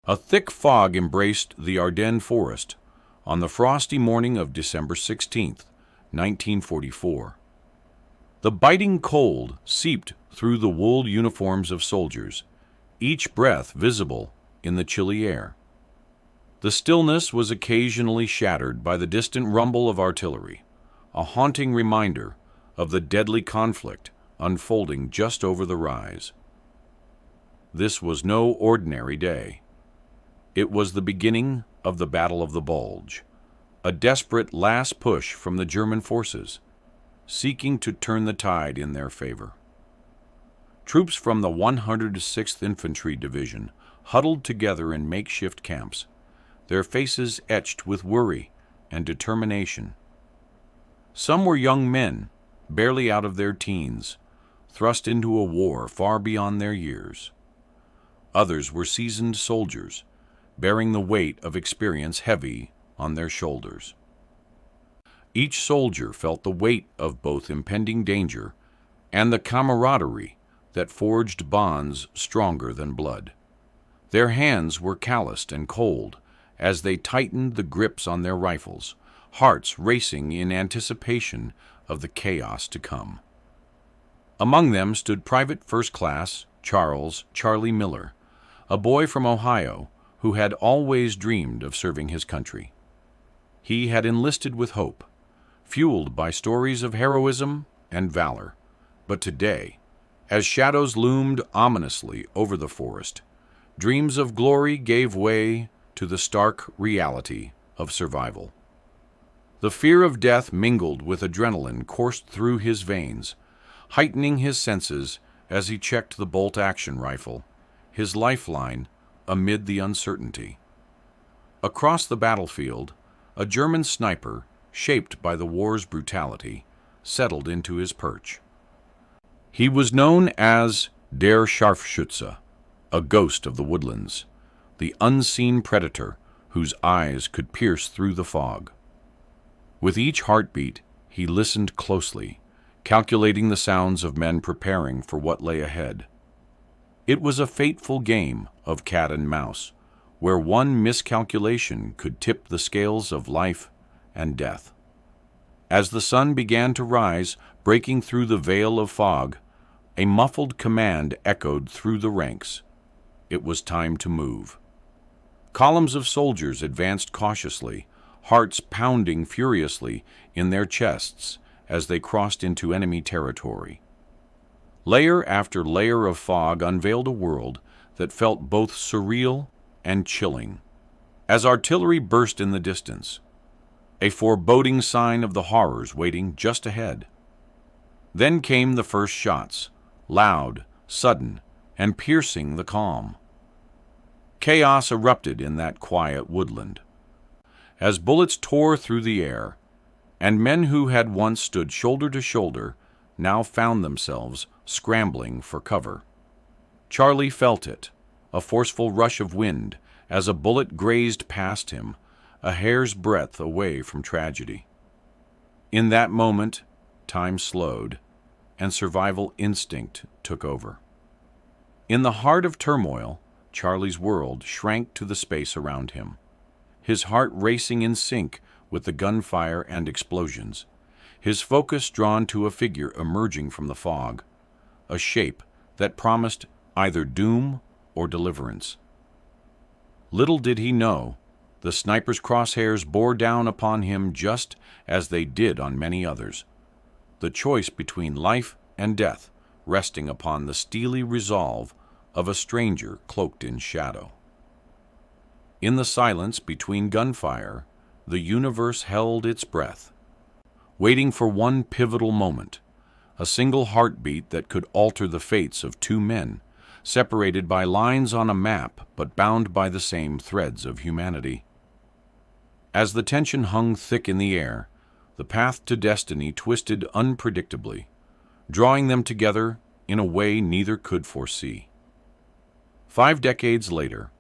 A thick fog embraced the Ardennes forest on the frosty morning of December 16th, 1944. The biting cold seeped through the wool uniforms of soldiers, each breath visible in the chilly air. The stillness was occasionally shattered by the distant rumble of artillery, a haunting reminder of the deadly conflict unfolding just over the rise. This was no ordinary day. It was the beginning of the Battle of the Bulge, a desperate last push from the German forces, seeking to turn the tide in their favor. Troops from the 106th Infantry Division huddled together in makeshift camps, their faces etched with worry and determination. Some were young men, barely out of their teens, thrust into a war far beyond their years. Others were seasoned soldiers, bearing the weight of experience heavy on their shoulders. Each soldier felt the weight of both impending danger and the camaraderie that forged bonds stronger than blood. Their hands were calloused and cold as they tightened the grips on their rifles, hearts racing in anticipation of the chaos to come. Among them stood Private First Class Charlie Miller, a boy from Ohio who had always dreamed of serving his country. He had enlisted with hope, fueled by stories of heroism and valor. But today, as shadows loomed ominously over the forest, dreams of glory gave way to the stark reality of survival. The fear of death mingled with adrenaline coursed through his veins, heightening his senses as he checked the bolt-action rifle, his lifeline amid the uncertainty. Across the battlefield, a German sniper, shaped by the war's brutality, settled into his perch. He was known as Der Scharfschütze, a ghost of the woodlands, the unseen predator whose eyes could pierce through the fog. With each heartbeat, he listened closely, calculating the sounds of men preparing for what lay ahead. It was a fateful game of cat and mouse, where one miscalculation could tip the scales of life and death. As the sun began to rise, breaking through the veil of fog, a muffled command echoed through the ranks. It was time to move. Columns of soldiers advanced cautiously, hearts pounding furiously in their chests as they crossed into enemy territory. Layer after layer of fog unveiled a world that felt both surreal and chilling. As artillery burst in the distance, a foreboding sign of the horrors waiting just ahead. Then came the first shots, loud, sudden, and piercing the calm. Chaos erupted in that quiet woodland. As bullets tore through the air, and men who had once stood shoulder to shoulder now found themselves scrambling for cover. Charlie felt it, a forceful rush of wind as a bullet grazed past him, a hair's breadth away from tragedy. In that moment, time slowed, and survival instinct took over. In the heart of turmoil, Charlie's world shrank to the space around him, his heart racing in sync with the gunfire and explosions, his focus drawn to a figure emerging from the fog, a shape that promised either doom or deliverance. Little did he know, the sniper's crosshairs bore down upon him just as they did on many others, the choice between life and death resting upon the steely resolve of a stranger cloaked in shadow. In the silence between gunfire, the universe held its breath, waiting for one pivotal moment, a single heartbeat that could alter the fates of two men, separated by lines on a map but bound by the same threads of humanity. As the tension hung thick in the air, the path to destiny twisted unpredictably, drawing them together in a way neither could foresee. 5 decades later,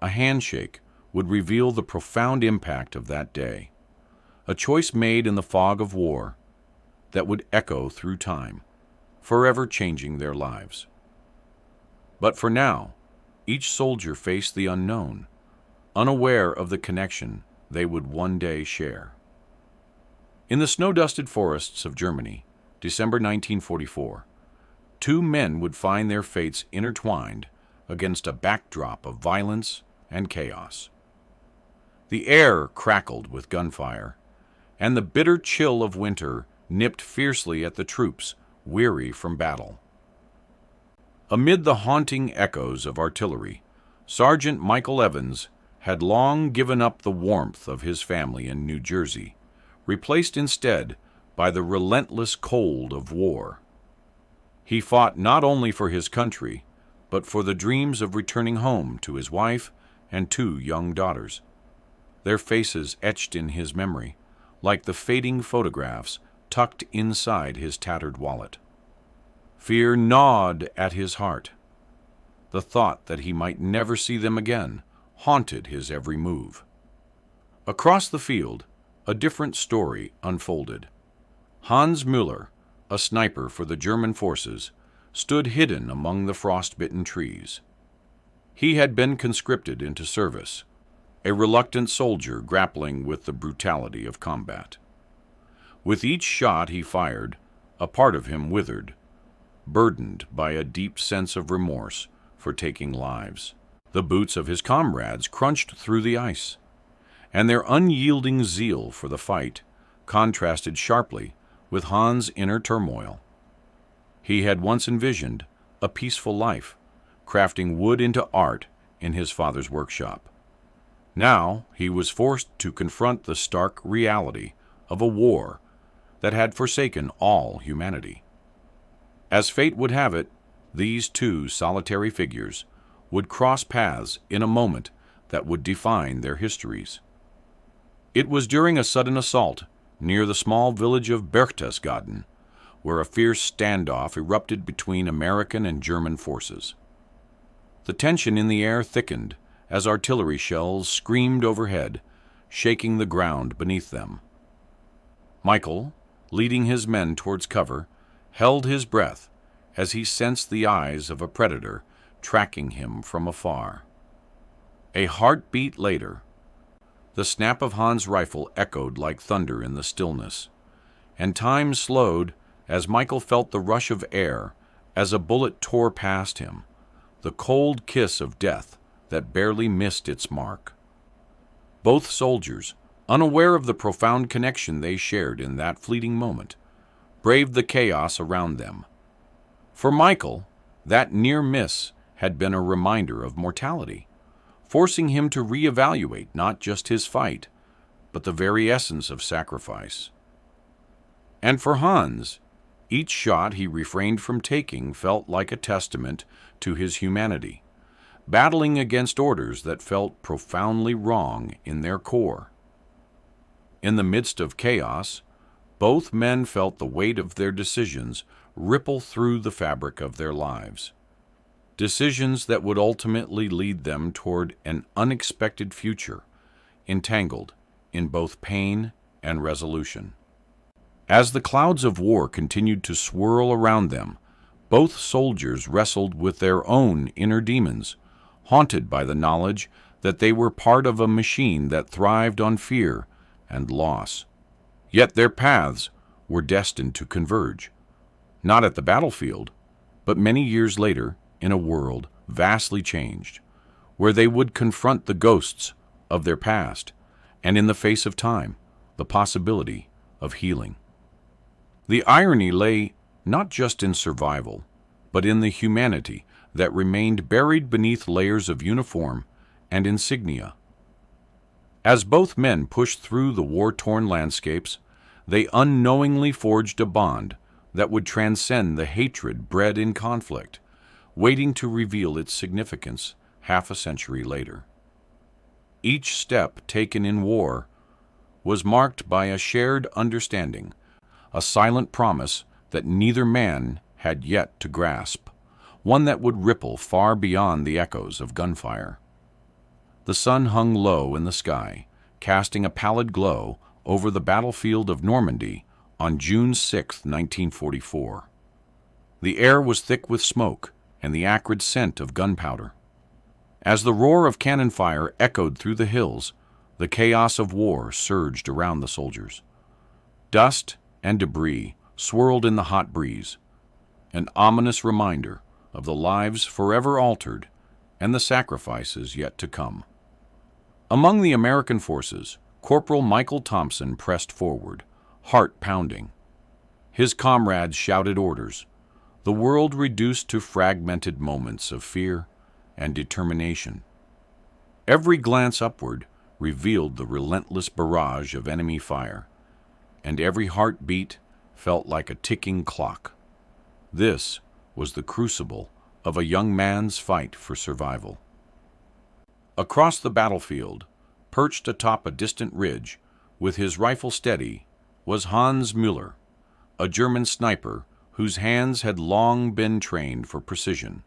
a handshake would reveal the profound impact of that day, a choice made in the fog of war that would echo through time, forever changing their lives. But for now, each soldier faced the unknown, unaware of the connection they would one day share. In the snow-dusted forests of Germany, December 1944, two men would find their fates intertwined against a backdrop of violence and chaos. The air crackled with gunfire, and the bitter chill of winter nipped fiercely at the troops weary from battle. Amid the haunting echoes of artillery, Sergeant Michael Evans had long given up the warmth of his family in New Jersey, replaced instead by the relentless cold of war. He fought not only for his country, but for the dreams of returning home to his wife and two young daughters, their faces etched in his memory, like the fading photographs tucked inside his tattered wallet. Fear gnawed at his heart. The thought that he might never see them again haunted his every move. Across the field, a different story unfolded. Hans Müller, a sniper for the German forces, stood hidden among the frost-bitten trees. He had been conscripted into service, a reluctant soldier grappling with the brutality of combat. With each shot he fired, a part of him withered, burdened by a deep sense of remorse for taking lives. The boots of his comrades crunched through the ice, and their unyielding zeal for the fight contrasted sharply with Hans' inner turmoil. He had once envisioned a peaceful life, crafting wood into art in his father's workshop. Now he was forced to confront the stark reality of a war that had forsaken all humanity. As fate would have it, these two solitary figures would cross paths in a moment that would define their histories. It was during a sudden assault near the small village of Berchtesgaden, where a fierce standoff erupted between American and German forces. The tension in the air thickened as artillery shells screamed overhead, shaking the ground beneath them. Michael, leading his men towards cover, held his breath as he sensed the eyes of a predator tracking him from afar. A heartbeat later, the snap of Hans' rifle echoed like thunder in the stillness, and time slowed as Michael felt the rush of air as a bullet tore past him, the cold kiss of death that barely missed its mark. Both soldiers, unaware of the profound connection they shared in that fleeting moment, braved the chaos around them. For Michael, that near miss had been a reminder of mortality, forcing him to reevaluate not just his fight, but the very essence of sacrifice. And for Hans, each shot he refrained from taking felt like a testament to his humanity, battling against orders that felt profoundly wrong in their core. In the midst of chaos, both men felt the weight of their decisions ripple through the fabric of their lives. Decisions that would ultimately lead them toward an unexpected future, entangled in both pain and resolution. As the clouds of war continued to swirl around them, both soldiers wrestled with their own inner demons, haunted by the knowledge that they were part of a machine that thrived on fear and loss. Yet their paths were destined to converge, not at the battlefield, but many years later in a world vastly changed, where they would confront the ghosts of their past, and in the face of time, the possibility of healing. The irony lay not just in survival, but in the humanity that remained buried beneath layers of uniform and insignia. As both men pushed through the war-torn landscapes, they unknowingly forged a bond that would transcend the hatred bred in conflict, waiting to reveal its significance half a century later. Each step taken in war was marked by a shared understanding, a silent promise that neither man had yet to grasp, one that would ripple far beyond the echoes of gunfire. The sun hung low in the sky, casting a pallid glow over the battlefield of Normandy on June 6, 1944. The air was thick with smoke and the acrid scent of gunpowder. As the roar of cannon fire echoed through the hills, the chaos of war surged around the soldiers. Dust and debris swirled in the hot breeze, an ominous reminder of the lives forever altered and the sacrifices yet to come. Among the American forces, Corporal Michael Thompson pressed forward, heart pounding. His comrades shouted orders, the world reduced to fragmented moments of fear and determination. Every glance upward revealed the relentless barrage of enemy fire, and every heartbeat felt like a ticking clock. This was the crucible of a young man's fight for survival. Across the battlefield, perched atop a distant ridge, with his rifle steady, was Hans Müller, a German sniper whose hands had long been trained for precision.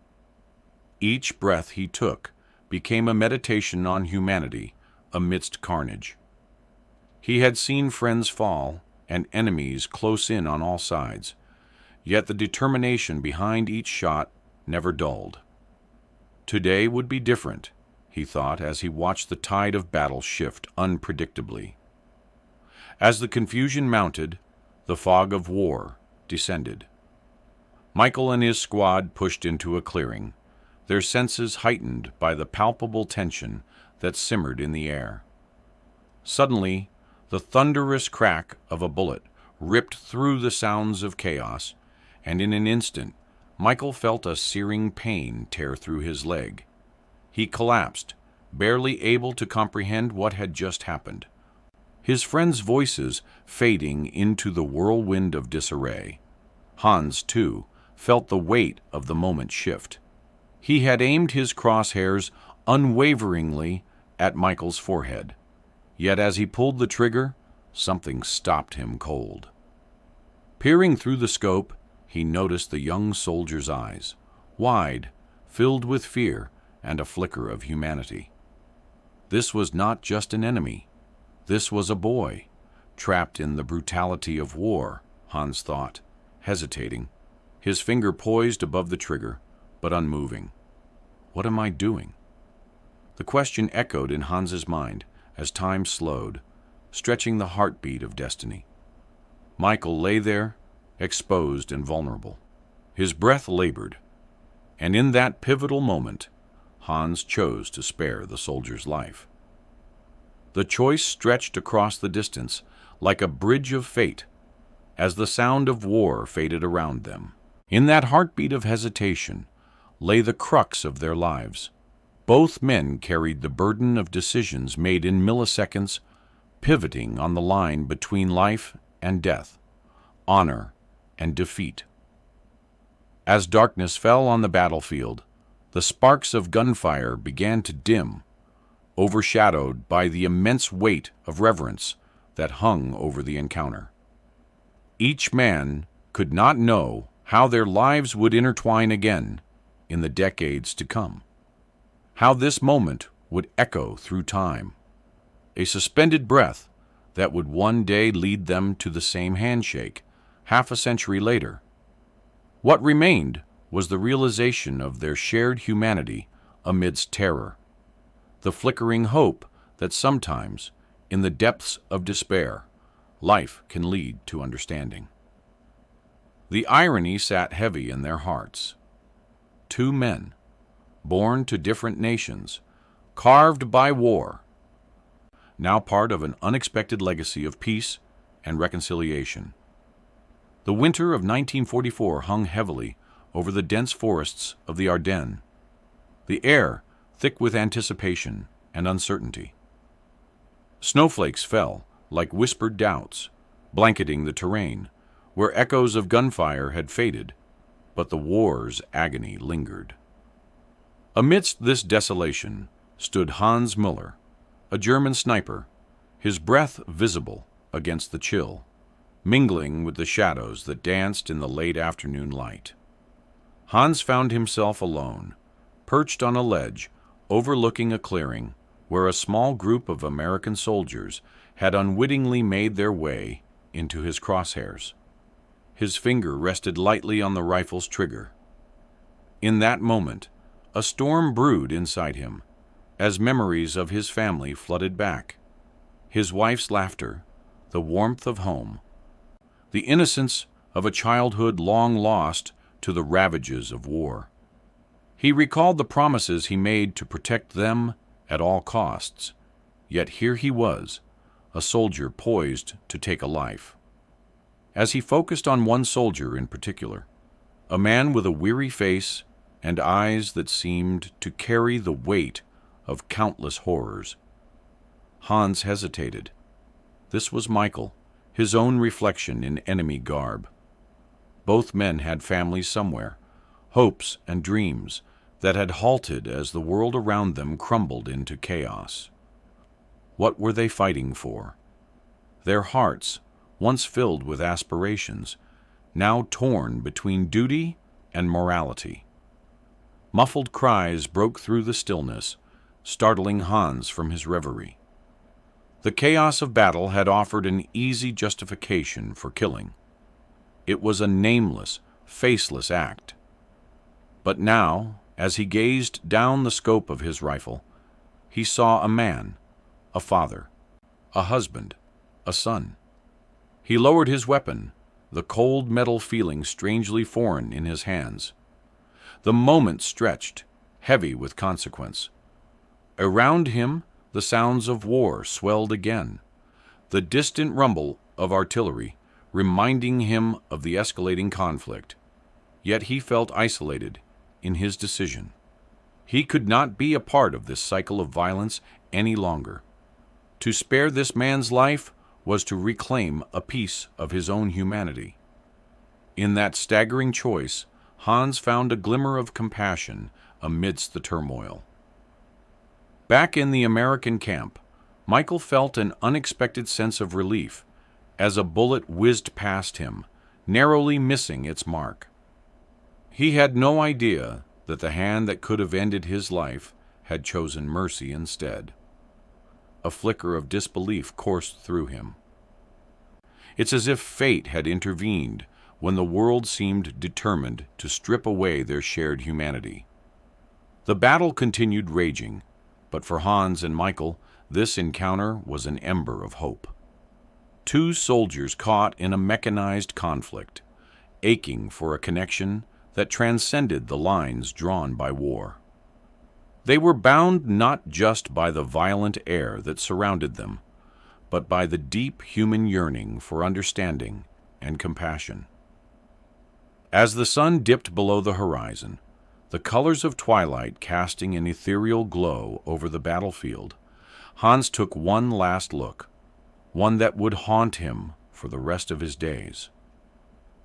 Each breath he took became a meditation on humanity amidst carnage. He had seen friends fall and enemies close in on all sides, yet the determination behind each shot never dulled. Today would be different, he thought as he watched the tide of battle shift unpredictably. As the confusion mounted, the fog of war descended. Michael and his squad pushed into a clearing, their senses heightened by the palpable tension that simmered in the air. Suddenly, the thunderous crack of a bullet ripped through the sounds of chaos, and in an instant, Michael felt a searing pain tear through his leg. He collapsed, barely able to comprehend what had just happened, his friends' voices fading into the whirlwind of disarray. Hans, too, felt the weight of the moment shift. He had aimed his crosshairs unwaveringly at Michael's forehead, yet as he pulled the trigger, something stopped him cold. Peering through the scope, he noticed the young soldier's eyes, wide, filled with fear and a flicker of humanity. This was not just an enemy. This was a boy, trapped in the brutality of war, Hans thought, hesitating, his finger poised above the trigger, but unmoving. What am I doing? The question echoed in Hans's mind as time slowed, stretching the heartbeat of destiny. Michael lay there, exposed and vulnerable. His breath labored, and in that pivotal moment, Hans chose to spare the soldier's life. The choice stretched across the distance like a bridge of fate as the sound of war faded around them. In that heartbeat of hesitation lay the crux of their lives. Both men carried the burden of decisions made in milliseconds, pivoting on the line between life and death, honor and defeat. As darkness fell on the battlefield, the sparks of gunfire began to dim, overshadowed by the immense weight of reverence that hung over the encounter. Each man could not know how their lives would intertwine again in the decades to come, how this moment would echo through time, a suspended breath that would one day lead them to the same handshake half a century later. What remained was the realization of their shared humanity amidst terror, the flickering hope that sometimes, in the depths of despair, life can lead to understanding. The irony sat heavy in their hearts. Two men, born to different nations, carved by war, now part of an unexpected legacy of peace and reconciliation. The winter of 1944 hung heavily over the dense forests of the Ardennes, the air thick with anticipation and uncertainty. Snowflakes fell like whispered doubts, blanketing the terrain, where echoes of gunfire had faded, but the war's agony lingered. Amidst this desolation stood Hans Müller, a German sniper, his breath visible against the chill, mingling with the shadows that danced in the late afternoon light. Hans found himself alone, perched on a ledge overlooking a clearing where a small group of American soldiers had unwittingly made their way into his crosshairs. His finger rested lightly on the rifle's trigger. In that moment, a storm brewed inside him, as memories of his family flooded back. His wife's laughter, the warmth of home, the innocence of a childhood long lost to the ravages of war. He recalled the promises he made to protect them at all costs, yet here he was, a soldier poised to take a life. As he focused on one soldier in particular, a man with a weary face and eyes that seemed to carry the weight of countless horrors, Hans hesitated. This was Michael, his own reflection in enemy garb. Both men had families somewhere, hopes and dreams that had halted as the world around them crumbled into chaos. What were they fighting for? Their hearts, once filled with aspirations, now torn between duty and morality. Muffled cries broke through the stillness, startling Hans from his reverie. The chaos of battle had offered an easy justification for killing. It was a nameless, faceless act. But now, as he gazed down the scope of his rifle, he saw a man, a father, a husband, a son. He lowered his weapon, the cold metal feeling strangely foreign in his hands. The moment stretched, heavy with consequence. Around him, the sounds of war swelled again, the distant rumble of artillery reminding him of the escalating conflict. Yet he felt isolated in his decision. He could not be a part of this cycle of violence any longer. To spare this man's life was to reclaim a piece of his own humanity. In that staggering choice, Hans found a glimmer of compassion amidst the turmoil. Back in the American camp, Michael felt an unexpected sense of relief as a bullet whizzed past him, narrowly missing its mark. He had no idea that the hand that could have ended his life had chosen mercy instead. A flicker of disbelief coursed through him. It's as if fate had intervened when the world seemed determined to strip away their shared humanity. The battle continued raging, but for Hans and Michael, this encounter was an ember of hope. Two soldiers caught in a mechanized conflict, aching for a connection that transcended the lines drawn by war. They were bound not just by the violent air that surrounded them, but by the deep human yearning for understanding and compassion. As the sun dipped below the horizon, the colors of twilight casting an ethereal glow over the battlefield, Hans took one last look, one that would haunt him for the rest of his days.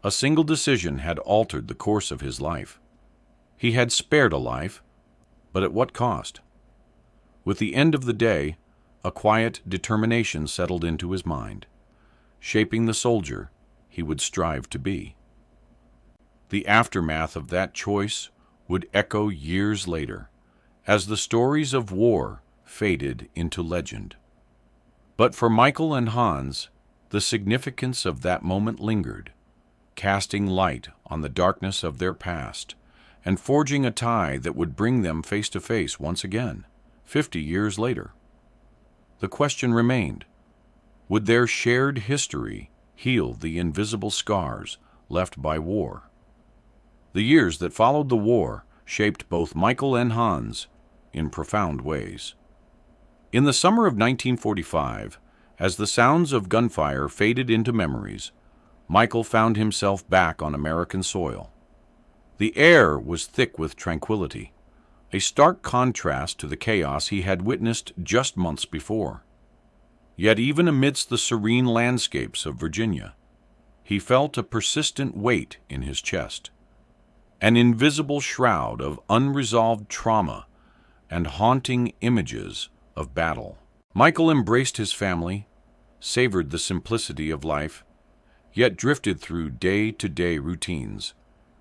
A single decision had altered the course of his life. He had spared a life, but at what cost? With the end of the day, a quiet determination settled into his mind, shaping the soldier he would strive to be. The aftermath of that choice would echo years later, as the stories of war faded into legend. But for Michael and Hans, the significance of that moment lingered, casting light on the darkness of their past and forging a tie that would bring them face to face once again, 50 years later. The question remained, would their shared history heal the invisible scars left by war? The years that followed the war shaped both Michael and Hans in profound ways. In the summer of 1945, as the sounds of gunfire faded into memories, Michael found himself back on American soil. The air was thick with tranquility, a stark contrast to the chaos he had witnessed just months before. Yet even amidst the serene landscapes of Virginia, he felt a persistent weight in his chest, an invisible shroud of unresolved trauma and haunting images of battle. Michael embraced his family, savored the simplicity of life, yet drifted through day-to-day routines,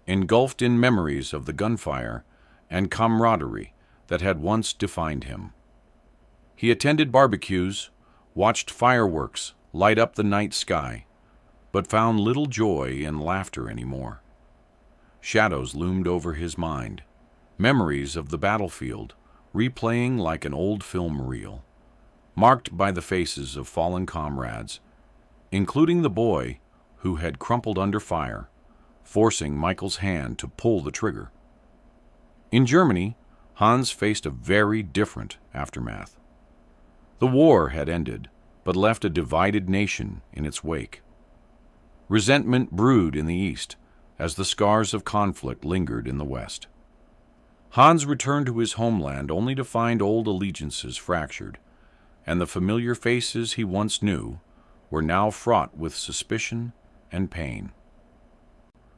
engulfed in memories of the gunfire and camaraderie that had once defined him. He attended barbecues, watched fireworks light up the night sky, but found little joy in laughter anymore. Shadows loomed over his mind, memories of the battlefield replaying like an old film reel, marked by the faces of fallen comrades, including the boy who had crumpled under fire, forcing Michael's hand to pull the trigger. In Germany, Hans faced a very different aftermath. The war had ended, but left a divided nation in its wake. Resentment brewed in the east as the scars of conflict lingered in the west. Hans returned to his homeland only to find old allegiances fractured, and the familiar faces he once knew were now fraught with suspicion and pain.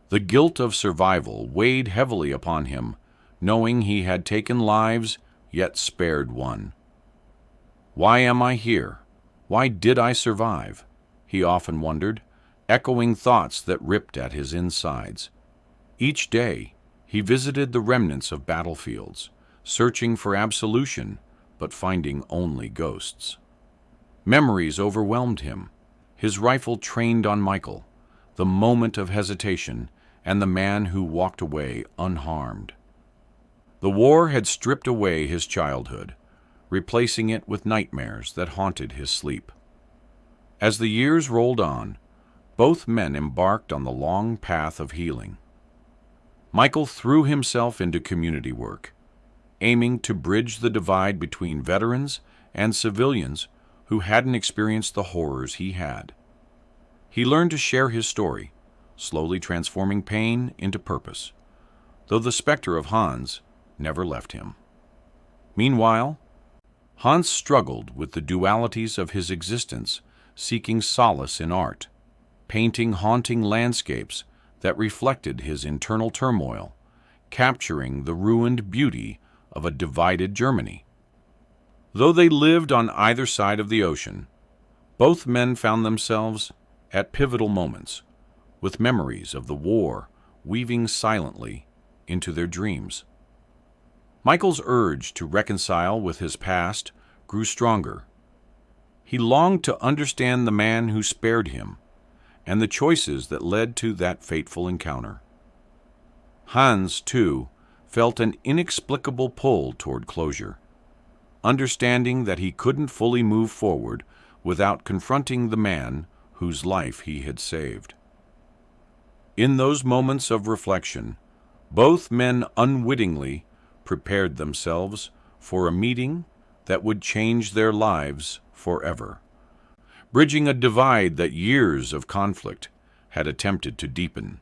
The guilt of survival weighed heavily upon him, knowing he had taken lives yet spared one. "Why am I here? Why did I survive?" he often wondered, echoing thoughts that ripped at his insides. Each day, he visited the remnants of battlefields, searching for absolution, but finding only ghosts. Memories overwhelmed him, his rifle trained on Michael, the moment of hesitation, and the man who walked away unharmed. The war had stripped away his childhood, replacing it with nightmares that haunted his sleep. As the years rolled on, both men embarked on the long path of healing. Michael threw himself into community work, aiming to bridge the divide between veterans and civilians who hadn't experienced the horrors he had. He learned to share his story, slowly transforming pain into purpose, though the specter of Hans never left him. Meanwhile, Hans struggled with the dualities of his existence, seeking solace in art, painting haunting landscapes that reflected his internal turmoil, capturing the ruined beauty of a divided Germany. Though they lived on either side of the ocean, both men found themselves at pivotal moments, with memories of the war weaving silently into their dreams. Michael's urge to reconcile with his past grew stronger. He longed to understand the man who spared him and the choices that led to that fateful encounter. Hans, too, felt an inexplicable pull toward closure, understanding that he couldn't fully move forward without confronting the man whose life he had saved. In those moments of reflection, both men unwittingly prepared themselves for a meeting that would change their lives forever, bridging a divide that years of conflict had attempted to deepen.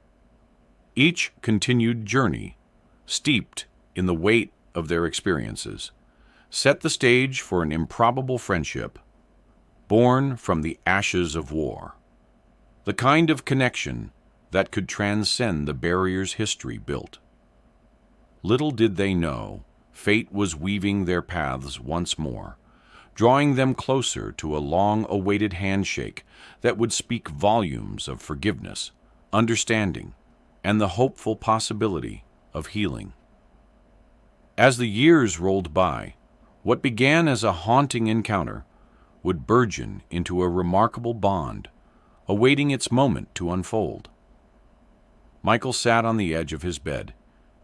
Each continued journey, steeped in the weight of their experiences, set the stage for an improbable friendship born from the ashes of war, the kind of connection that could transcend the barriers history built. Little did they know, fate was weaving their paths once more, drawing them closer to a long-awaited handshake that would speak volumes of forgiveness, understanding, and the hopeful possibility of healing. As the years rolled by, what began as a haunting encounter would burgeon into a remarkable bond, awaiting its moment to unfold. Michael sat on the edge of his bed,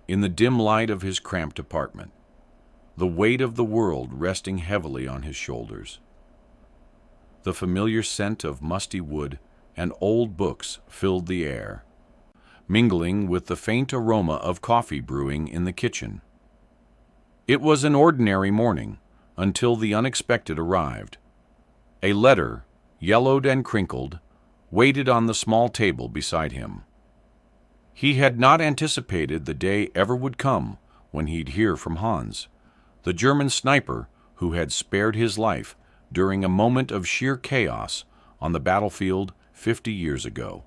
in the dim light of his cramped apartment, the weight of the world resting heavily on his shoulders. The familiar scent of musty wood and old books filled the air, mingling with the faint aroma of coffee brewing in the kitchen. It was an ordinary morning until the unexpected arrived. A letter, yellowed and crinkled, waited on the small table beside him. He had not anticipated the day ever would come when he'd hear from Hans, the German sniper who had spared his life during a moment of sheer chaos on the battlefield 50 years ago.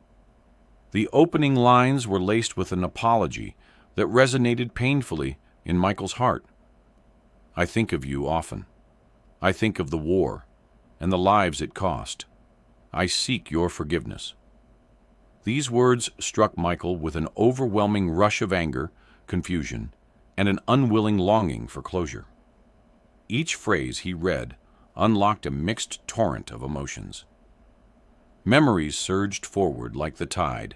The opening lines were laced with an apology that resonated painfully in Michael's heart. "I think of you often. I think of the war and the lives it cost. I seek your forgiveness." These words struck Michael with an overwhelming rush of anger, confusion, and an unwilling longing for closure. Each phrase he read unlocked a mixed torrent of emotions. Memories surged forward like the tide.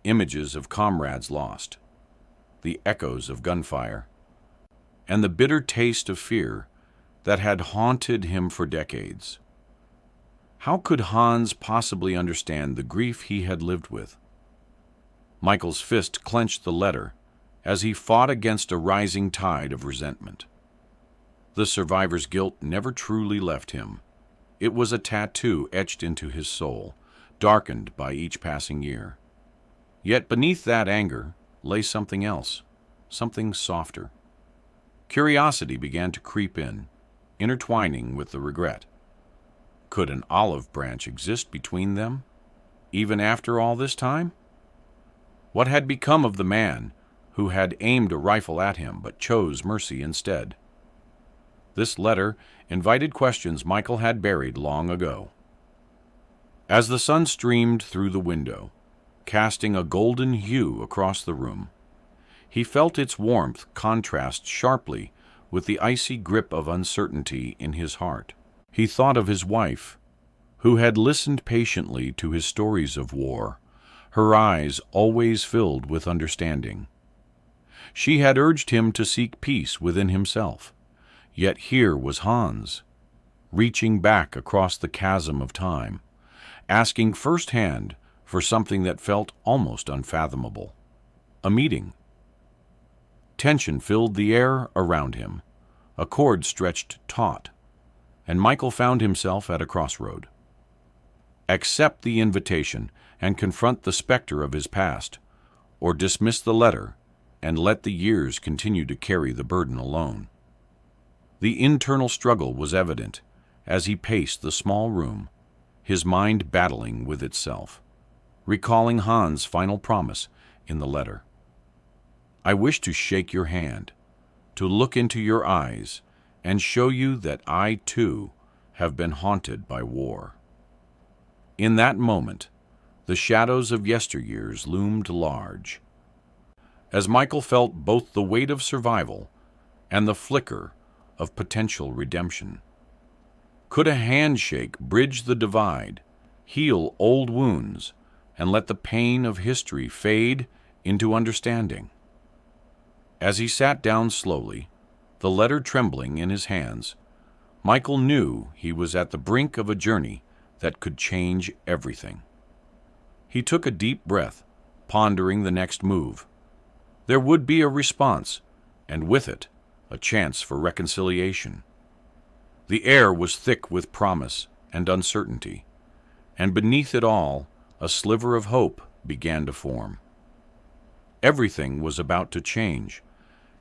Images of comrades lost, the echoes of gunfire, and the bitter taste of fear that had haunted him for decades. How could Hans possibly understand the grief he had lived with? Michael's fist clenched the letter as he fought against a rising tide of resentment. The survivor's guilt never truly left him. It was a tattoo etched into his soul, darkened by each passing year. Yet beneath that anger lay something else, something softer. Curiosity began to creep in, intertwining with the regret. Could an olive branch exist between them, even after all this time? What had become of the man who had aimed a rifle at him but chose mercy instead? This letter invited questions Michael had buried long ago. As the sun streamed through the window, casting a golden hue across the room, he felt its warmth contrast sharply with the icy grip of uncertainty in his heart. He thought of his wife, who had listened patiently to his stories of war, her eyes always filled with understanding. She had urged him to seek peace within himself, yet here was Hans, reaching back across the chasm of time, asking firsthand for something that felt almost unfathomable: a meeting. Tension filled the air around him, a cord stretched taut, and Michael found himself at a crossroad. Accept the invitation and confront the specter of his past, or dismiss the letter and let the years continue to carry the burden alone. The internal struggle was evident as he paced the small room, his mind battling with itself, recalling Hans' final promise in the letter. I wish to shake your hand, to look into your eyes, and show you that I, too, have been haunted by war. In that moment, the shadows of yesteryears loomed large, as Michael felt both the weight of survival and the flicker of potential redemption. Could a handshake bridge the divide, heal old wounds, and let the pain of history fade into understanding? As he sat down slowly, the letter trembling in his hands, Michael knew he was at the brink of a journey that could change everything. He took a deep breath, pondering the next move. There would be a response, and with it, a chance for reconciliation. The air was thick with promise and uncertainty, and beneath it all, a sliver of hope began to form. Everything was about to change,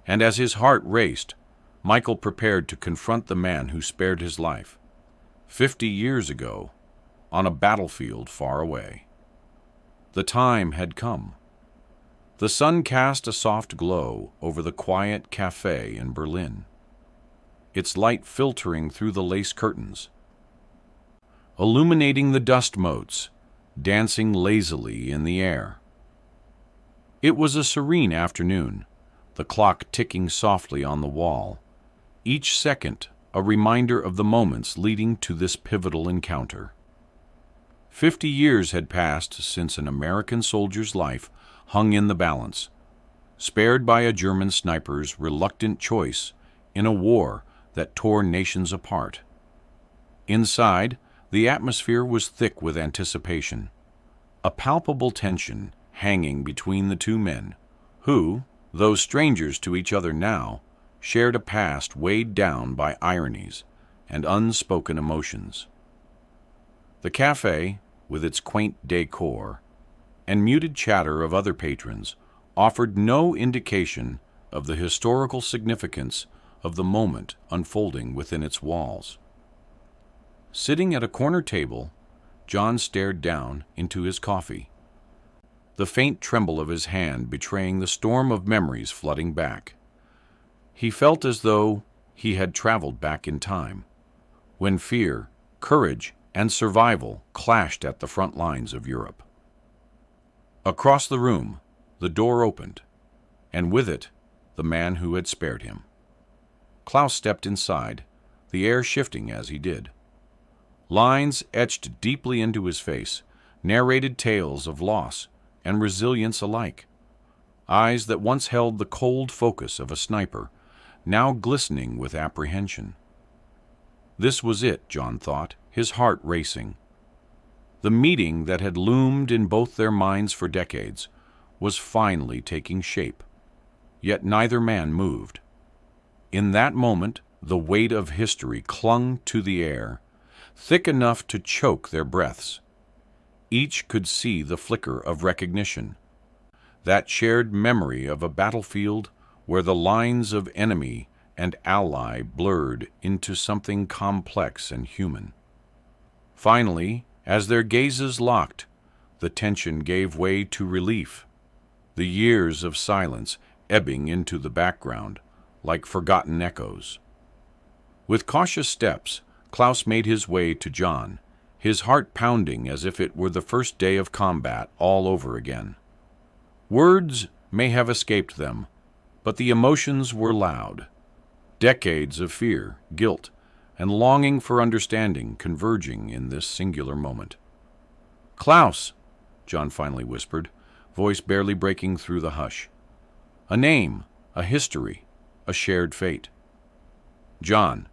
and as his heart raced, Michael prepared to confront the man who spared his life 50 years ago on a battlefield far away. The time had come. The sun cast a soft glow over the quiet cafe in Berlin, its light filtering through the lace curtains, illuminating the dust motes dancing lazily in the air. It was a serene afternoon, the clock ticking softly on the wall, each second a reminder of the moments leading to this pivotal encounter. 50 years had passed since an American soldier's life hung in the balance, spared by a German sniper's reluctant choice in a war that tore nations apart. Inside, the atmosphere was thick with anticipation, a palpable tension hanging between the two men who, though strangers to each other now, shared a past weighed down by ironies and unspoken emotions. The cafe, with its quaint decor and muted chatter of other patrons, offered no indication of the historical significance of the moment unfolding within its walls. Sitting at a corner table, John stared down into his coffee, the faint tremble of his hand betraying the storm of memories flooding back. He felt as though he had traveled back in time, when fear, courage, and survival clashed at the front lines of Europe. Across the room, the door opened, and with it, the man who had spared him. Klaus stepped inside, the air shifting as he did. Lines etched deeply into his face narrated tales of loss and resilience alike. Eyes that once held the cold focus of a sniper now glistening with apprehension. This was it, John thought, his heart racing. The meeting that had loomed in both their minds for decades was finally taking shape, yet neither man moved. In that moment, the weight of history clung to the air, thick enough to choke their breaths. Each could see the flicker of recognition, that shared memory of a battlefield where the lines of enemy and ally blurred into something complex and human. Finally, as their gazes locked, the tension gave way to relief, the years of silence ebbing into the background like forgotten echoes. With cautious steps, Klaus made his way to John, his heart pounding as if it were the first day of combat all over again. Words may have escaped them, but the emotions were loud. Decades of fear, guilt, and longing for understanding converging in this singular moment. "Klaus," John finally whispered, voice barely breaking through the hush. "A name, a history, a shared fate." "John,"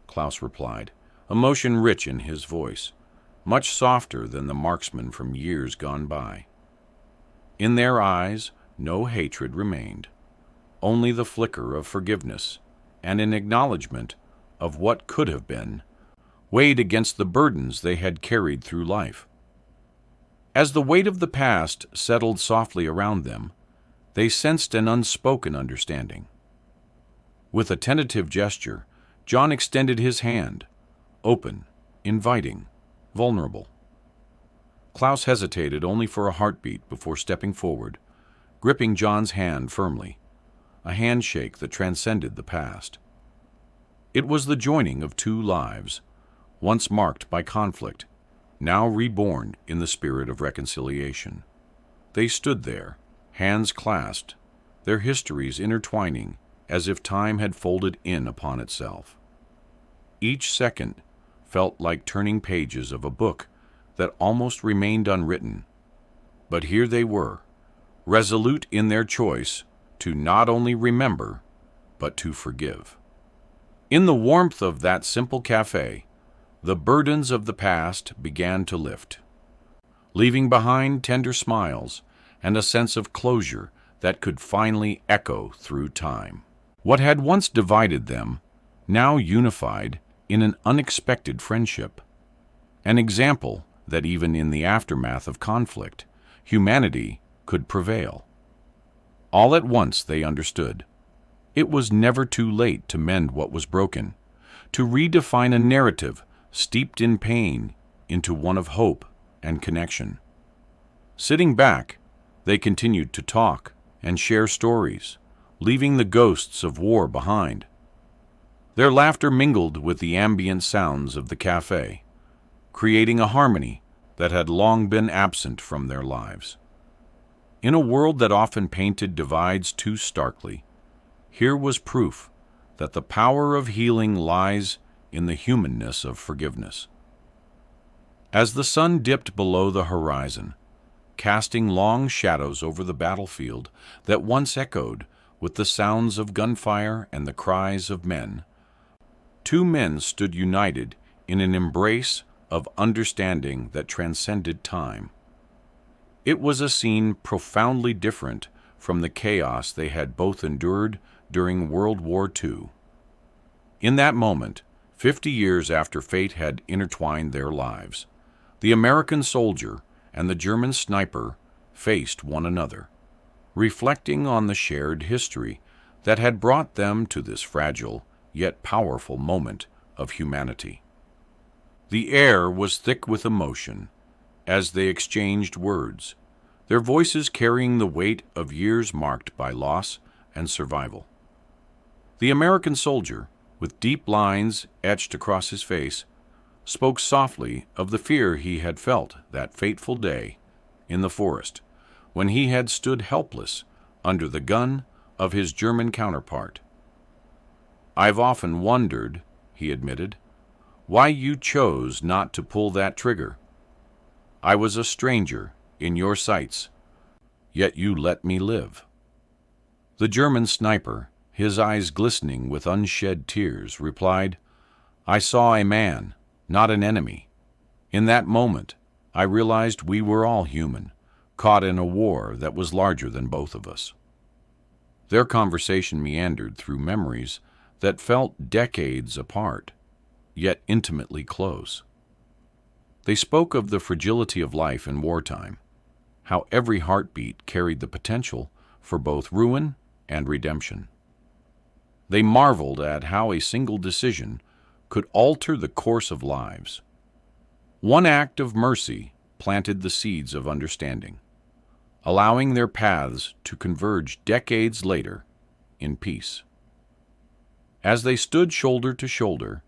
Klaus replied, emotion rich in his voice, much softer than the marksman from years gone by. In their eyes, no hatred remained, only the flicker of forgiveness and an acknowledgement of what could have been, weighed against the burdens they had carried through life. As the weight of the past settled softly around them, they sensed an unspoken understanding. With a tentative gesture, John extended his hand, open, inviting, vulnerable. Klaus hesitated only for a heartbeat before stepping forward, gripping John's hand firmly, a handshake that transcended the past. It was the joining of two lives, once marked by conflict, now reborn in the spirit of reconciliation. They stood there, hands clasped, their histories intertwining as if time had folded in upon itself. Each second felt like turning pages of a book that almost remained unwritten. But here they were, resolute in their choice to not only remember, but to forgive. In the warmth of that simple cafe, the burdens of the past began to lift, leaving behind tender smiles and a sense of closure that could finally echo through time. What had once divided them, now unified in an unexpected friendship, an example that even in the aftermath of conflict, humanity could prevail. All at once they understood. It was never too late to mend what was broken, to redefine a narrative steeped in pain into one of hope and connection. Sitting back, they continued to talk and share stories, leaving the ghosts of war behind. Their laughter mingled with the ambient sounds of the cafe, creating a harmony that had long been absent from their lives. In a world that often painted divides too starkly, here was proof that the power of healing lies in the humanness of forgiveness. As the sun dipped below the horizon, casting long shadows over the battlefield that once echoed with the sounds of gunfire and the cries of men, two men stood united in an embrace of understanding that transcended time. It was a scene profoundly different from the chaos they had both endured during World War II. In that moment, 50 years after fate had intertwined their lives, the American soldier and the German sniper faced one another, reflecting on the shared history that had brought them to this fragile yet powerful moment of humanity. The air was thick with emotion as they exchanged words, their voices carrying the weight of years marked by loss and survival. The American soldier, with deep lines etched across his face, spoke softly of the fear he had felt that fateful day in the forest when he had stood helpless under the gun of his German counterpart. "I've often wondered," he admitted, "why you chose not to pull that trigger. I was a stranger in your sights, yet you let me live." The German sniper, his eyes glistening with unshed tears, replied, "I saw a man, not an enemy. In that moment, I realized we were all human, caught in a war that was larger than both of us." Their conversation meandered through memories that felt decades apart, yet intimately close. They spoke of the fragility of life in wartime, how every heartbeat carried the potential for both ruin and redemption. They marveled at how a single decision could alter the course of lives. One act of mercy planted the seeds of understanding, allowing their paths to converge decades later in peace. As they stood shoulder to shoulder,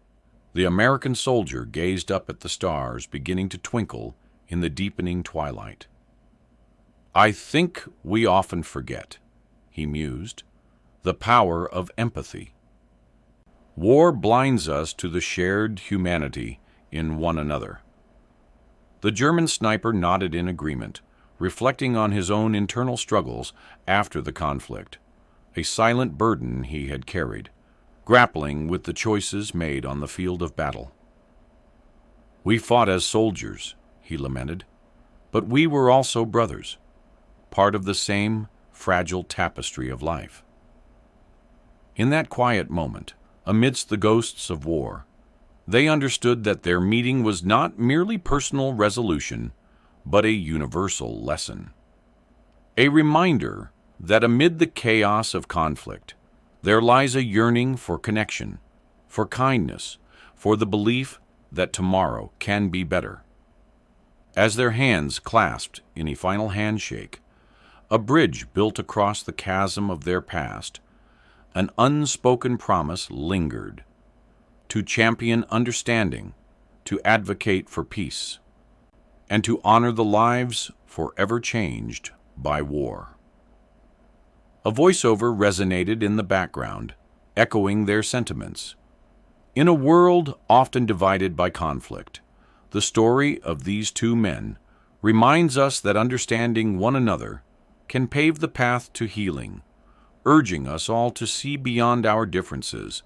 the American soldier gazed up at the stars beginning to twinkle in the deepening twilight. "I think we often forget," he mused, "the power of empathy. War blinds us to the shared humanity in one another." The German sniper nodded in agreement, reflecting on his own internal struggles after the conflict, a silent burden he had carried, grappling with the choices made on the field of battle. "We fought as soldiers," he lamented, "but we were also brothers, part of the same fragile tapestry of life." In that quiet moment, amidst the ghosts of war, they understood that their meeting was not merely personal resolution, but a universal lesson. A reminder that amid the chaos of conflict, there lies a yearning for connection, for kindness, for the belief that tomorrow can be better. As their hands clasped in a final handshake, a bridge built across the chasm of their past, an unspoken promise lingered: to champion understanding, to advocate for peace, and to honor the lives forever changed by war. A voiceover resonated in the background, echoing their sentiments. In a world often divided by conflict, the story of these two men reminds us that understanding one another can pave the path to healing, urging us all to see beyond our differences,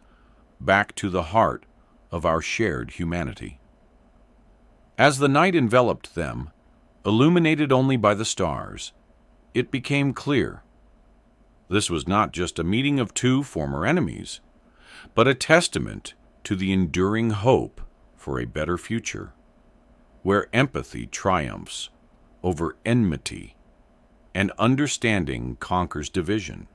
back to the heart of our shared humanity. As the night enveloped them, illuminated only by the stars, it became clear. This was not just a meeting of two former enemies, but a testament to the enduring hope for a better future, where empathy triumphs over enmity and understanding conquers division.